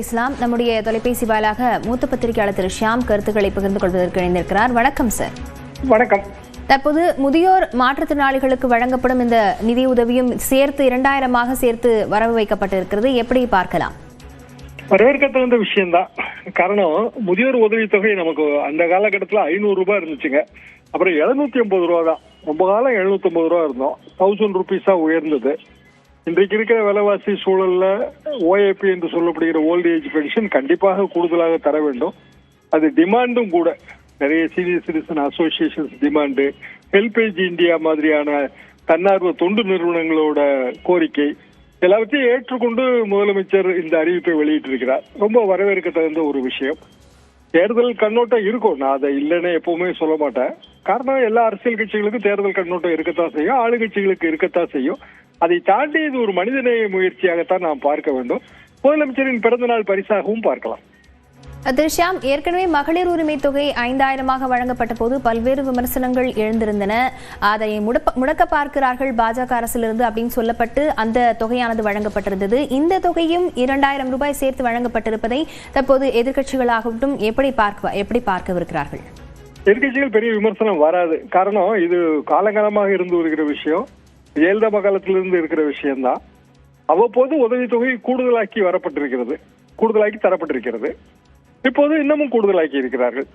இஸ்லாம் நம்முடைய தொலைபேசி வாயிலாக மூத்த பத்திரிகையாளர் திரு ஷியாம் கருத்துக்களை பகிர்ந்து கொள்வதற்கு இணைந்திருக்கிறார். வணக்கம் சார். வணக்கம். தற்போது முதியோர் மாற்றுத்திறனாளிகளுக்கு வழங்கப்படும் இந்த நிதி உதவியும் சேர்த்து 2000 சேர்த்து வரவு வைக்கப்பட்டிருக்கிறது. எப்படி பார்க்கலாம்? வரவேற்கத்தகுந்த விஷயம்தான். காரணம், முதியோர் உதவித்தொகை நமக்கு அந்த காலகட்டத்தில் 500 ரூபாய் இருந்துச்சுங்க. அப்புறம் 750 ரூபா தான். ரொம்ப காலம் 750 ரூபா இருந்தோம். 1000 ருபீஸா உயர்ந்தது. இன்றைக்கு இருக்கிற விலைவாசி சூழல்ல ஓஏபி என்று சொல்லப்படுகிற ஓல்டு ஏஜ் பென்ஷன் கண்டிப்பாக கூடுதலாக தர வேண்டும். அது டிமாண்டும் கூட. நிறைய senior citizen associations demand, HelpAge India மாதிரியான தன்னார்வ தொண்டு நிறுவனங்களோட கோரிக்கை எல்லாவற்றையும் ஏற்றுக்கொண்டு முதலமைச்சர் இந்த அறிவிப்பை வெளியிட்டிருக்கிறார். ரொம்ப வரவேற்க தகுந்த ஒரு விஷயம். தேர்தல் கண்ணோட்டம் இருக்கும், நான் அதை இல்லைன்னு எப்பவுமே சொல்ல மாட்டேன். காரணம், எல்லா அரசியல் கட்சிகளுக்கும் தேர்தல் கண்ணோட்டம் இருக்கத்தான் செய்யும், ஆளுங்கட்சிகளுக்கு இருக்கத்தான் செய்யும். அதை தாண்டி இது ஒரு மனிதநேய முயற்சியாகத்தான் நாம் பார்க்க வேண்டும். முதலமைச்சரின் பிறந்தநாள் பரிசாகவும் பார்க்கலாம். திரு ஷியாம், ஏற்கனவே மகளிர் உரிமை தொகை 5000 வழங்கப்பட்ட போது பல்வேறு விமர்சனங்கள் எழுந்திருந்தன. அதை முடக்க பார்க்கிறார்கள் பாஜக அரசிலிருந்து அப்படின்னு சொல்லப்பட்டு அந்த தொகையானது வழங்கப்பட்டிருந்தது. இந்த தொகையும் 2000 ரூபாய் சேர்த்து வழங்கப்பட்டிருப்பதை தற்போது எதிர்கட்சிகளாகட்டும் எப்படி பார்க்கவிருக்கிறார்கள்? எதிர்கட்சிகள் பெரிய விமர்சனம் வராது. காரணம், இது காலங்காலமாக இருந்து வருகிற விஷயம். ஜெயலலிதா காலத்திலிருந்து இருக்கிற விஷயம்தான். அவ்வப்போது உதவித்தொகை கூடுதலாக்கி தரப்பட்டிருக்கிறது. இப்போது இன்னமும் கூடுதலாக்கி இருக்கிறார்கள்.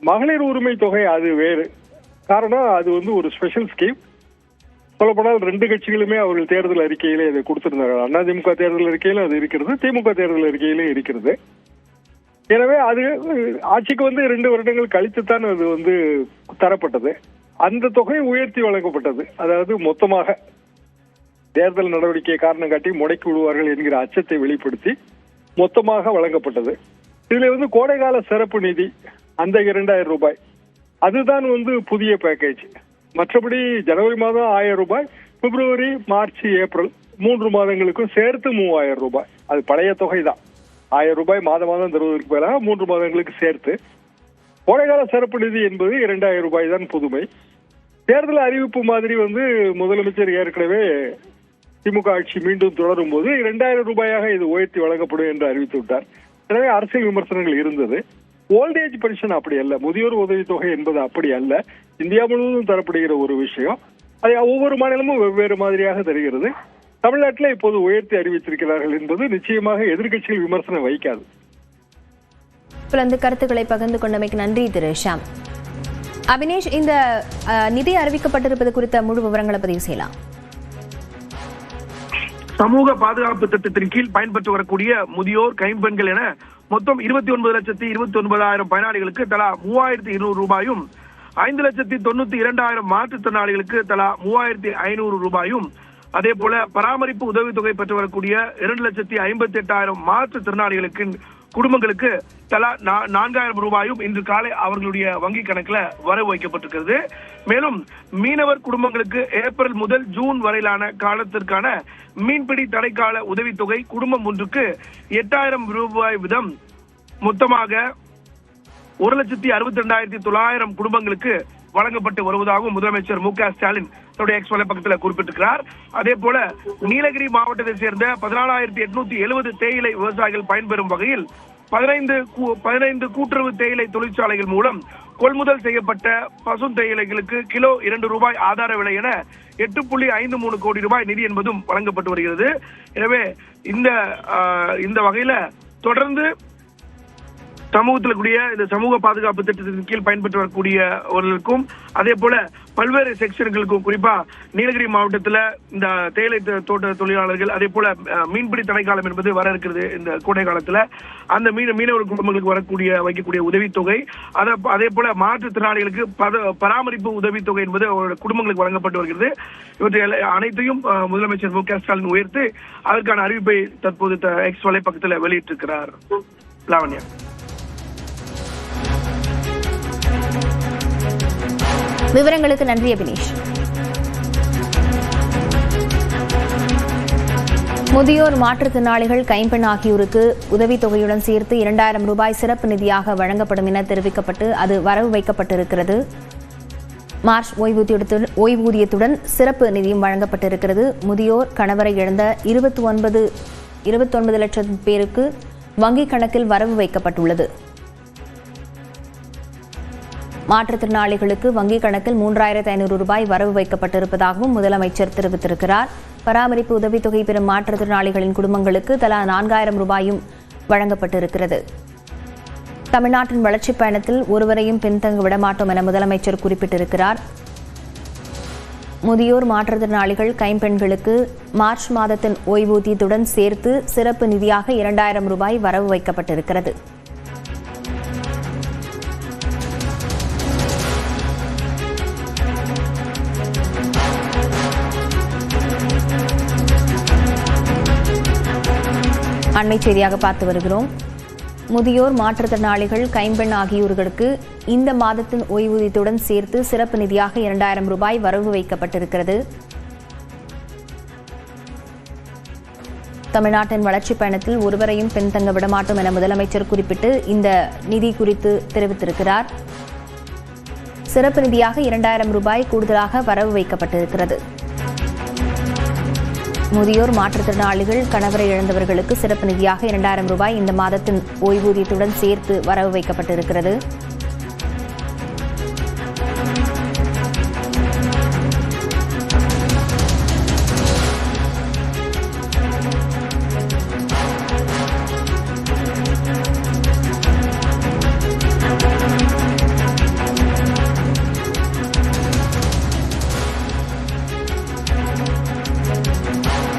மகளிர் உரிமை தொகை அது வேறு. காரணம், அது ஒரு ஸ்பெஷல் ஸ்கீம். சொல்லப்போனால் 2 கட்சிகளுமே அவர்கள் தேர்தல் அறிக்கையிலே அதை கொடுத்திருந்தார்கள். அதிமுக தேர்தல் அறிக்கையில அது இருக்கிறது, திமுக தேர்தல் அறிக்கையிலே இருக்கிறது. எனவே அது ஆட்சிக்கு 2 வருடங்கள் கழித்துத்தான் அது தரப்பட்டது. அந்த தொகை உயர்த்தி வழங்கப்பட்டது. அதாவது மொத்தமாக தேர்தல் நடவடிக்கையை காரணம் காட்டி முடக்கி விடுவார்கள் என்கிற அச்சத்தை வெளிப்படுத்தி மொத்தமாக வழங்கப்பட்டது. இதுல கோடைகால சிறப்பு நிதி அந்த 2000 ரூபாய் அதுதான் புதிய பேக்கேஜ். மற்றபடி ஜனவரி மாதம் 1000 ரூபாய், பிப்ரவரி, மார்ச், ஏப்ரல் 3 மாதங்களுக்கும் சேர்த்து 3000 ரூபாய். அது பழைய தொகை தான். 1000 ரூபாய் மாதம் தருவதற்கு பதிலாக 3 மாதங்களுக்கு சேர்த்து. கோடைகால சிறப்பு நிதி என்பது 2000 ரூபாய் தான் புதுமை. தேர்தல் அறிவிப்பு மாதிரி முதலமைச்சர் ஏற்கனவே திமுக ஆட்சி மீண்டும் தொடரும் போது 2000 ரூபாயாக இது உயர்த்தி வழங்கப்படும் என்று அறிவித்து விட்டார். எனவே அரசியல் விமர்சனங்கள் இருந்தது. ஓல்ட் ஏஜ் பென்ஷன் அப்படி அல்ல, முதியோர் உதவித்தொகை என்பது அப்படி அல்ல. இந்தியா முழுவதும் தரப்படுகிற ஒரு விஷயம். அதை ஒவ்வொரு மாநிலமும் வெவ்வேறு மாதிரியாக தருகிறது. தமிழ்நாட்டில் இப்போது உயர்த்தி அறிவித்திருக்கிறார்கள் என்பது நிச்சயமாக எதிர்கட்சிகள் விமர்சனம் வைக்காது. கருத்துக்களை பகிர்ந்து கொண்டமைக்கு நன்றி திரு ஷியாம். அபினேஷ், இந்த நிதி அறிவிக்கப்பட்டிருப்பது குறித்த முழு விவரங்களை பதிவு செய்யலாம். சமூக பாதுகாப்பு திட்டத்தின் கீழ் பயன்பெற்று வரக்கூடிய முதியோர், கைம்பெண்கள் என மொத்தம் 29,29,000 பயனாளிகளுக்கு தலா 3200 ரூபாயும், 5,92,200 மாற்றுத்திறனாளிகளுக்கு தலா 3500 ரூபாயும், அதே போல பராமரிப்பு உதவித்தொகை பெற்று வரக்கூடிய 2,58,000 மாற்றுத்திறனாளிகளுக்கு குடும்பங்களுக்கு தலா 4000 ரூபாயும் இன்று காலை அவர்களுடைய வங்கி கணக்குல வரவு வைக்கப்பட்டிருக்கிறது. மேலும் மீனவர் குடும்பங்களுக்கு ஏப்ரல் முதல் ஜூன் வரையிலான காலத்திற்கான மீன்பிடி தடைக்கால உதவித்தொகை குடும்பம் ஒன்றுக்கு 8000 ரூபாய் வீதம் மொத்தமாக 1,62,900 குடும்பங்களுக்கு வழங்கப்பட்டு வருவதாகவும் முதலமைச்சர் மு.க. ஸ்டாலின் தன்னுடைய எக்ஸ் வலைப்பக்கத்தில் குறிப்பிட்டிருக்கிறார். அதே போல நீலகிரி மாவட்டத்தை சேர்ந்த 14,870 தேயிலை விவசாயிகள் பயன்பெறும் வகையில் 15 கூட்டுறவு தேயிலை தொழிற்சாலைகள் மூலம் கொள்முதல் செய்யப்பட்ட பசும் தேயிலைகளுக்கு கிலோ 2 ரூபாய் ஆதார விலை என 8.53 கோடி ரூபாய் நிதி என்பதும் வழங்கப்பட்டு வருகிறது. எனவே இந்த வகையில தொடர்ந்து சமூகத்தில் கூடிய இந்த சமூக பாதுகாப்பு திட்டத்தின் கீழ் பயன்பெற்று வரக்கூடியவர்களுக்கும் அதே போல பல்வேறு செக்ஷன்களுக்கும், குறிப்பா நீலகிரி மாவட்டத்தில் இந்த தேயிலை தோட்ட தொழிலாளர்கள், அதே போல மீன்பிடி தடைக்காலம் என்பது வர இருக்கிறது. இந்த கோடை காலத்துல அந்த மீனவர் குடும்பங்களுக்கு வைக்கக்கூடிய உதவித்தொகை, அதே போல மாற்றுத்திறனாளிகளுக்கு பராமரிப்பு உதவித்தொகை என்பது அவருடைய குடும்பங்களுக்கு வழங்கப்பட்டு வருகிறது. இவற்றை அனைத்தையும் முதலமைச்சர் மு.க. ஸ்டாலின் உயர்த்தி அதற்கான அறிவிப்பை தற்போது எக்ஸ் வலைப்பக்கத்தில் வெளியிட்டிருக்கிறார். லாவண்யா. விவரங்களுக்கு நன்றி அபினேஷ். முதியோர், மாற்றுத்திறனாளிகள், கைம்பெண் ஆகியோருக்கு உதவித்தொகையுடன் சேர்த்து 2000 ரூபாய் சிறப்பு நிதியாக வழங்கப்படும் என தெரிவிக்கப்பட்டு அது வரவு வைக்கப்பட்டிருக்கிறது. மார்ச் ஓய்வூதியத்துடன் சிறப்பு நிதியும் வழங்கப்பட்டிருக்கிறது. முதியோர், கணவரை இழந்த 29 லட்சம் பேருக்கு வங்கிக் கணக்கில் வரவு வைக்கப்பட்டுள்ளது. மாற்றுத்திறனாளிகளுக்கு வங்கிக் கணக்கில் 3,500 ரூபாய் வரவு வைக்கப்பட்டிருப்பதாகவும் முதலமைச்சர் தெரிவித்திருக்கிறார். பராமரிப்பு உதவித்தொகை பெறும் மாற்றுத்திறனாளிகளின் குடும்பங்களுக்கு தலா 4,000 ரூபாயும் வழங்கப்பட்டிருக்கிறது. தமிழ்நாட்டின் வளர்ச்சிப் பயணத்தில் ஒருவரையும் பின்தங்க விடமாட்டோம் என முதலமைச்சர் குறிப்பிட்டிருக்கிறார். முதியோர் மாற்றுத்திறனாளிகள் கைம்பெண்களுக்கு மார்ச் மாதத்தின் ஓய்வூதியத்துடன் சேர்த்து சிறப்பு நிதியாக 2,000 ரூபாய் வரவு வைக்கப்பட்டிருக்கிறது. அண்மை செய்தியாக பார்த்து வருகிறோம். முதியோர் மாற்றுத்திறனாளிகள் கைம்பெண் ஆகியோர்களுக்கு இந்த மாதத்தின் ஓய்வூதியத்துடன் சேர்த்து சிறப்பு நிதியாக 2,000 ரூபாய் வரவு வைக்கப்பட்டிருக்கிறது. தமிழ்நாட்டின் வளர்ச்சிப் பயணத்தில் ஒருவரையும் பின்தங்க விடமாட்டோம் என முதலமைச்சர் குறிப்பிட்டு இந்த நிதி குறித்து தெரிவித்திருக்கிறார். சிறப்பு நிதியாக 2,000 ரூபாய் கூடுதலாக வரவு வைக்கப்பட்டிருக்கிறது. முதியோர் மாற்றுத்திறனாளிகள் கணவரை இழந்தவர்களுக்கு சிறப்பு நிதியாக 2,000 ரூபாய் இந்த மாதத்தின் ஓய்வூதியத்துடன் சேர்த்து வரவு வைக்கப்பட்டிருக்கிறது.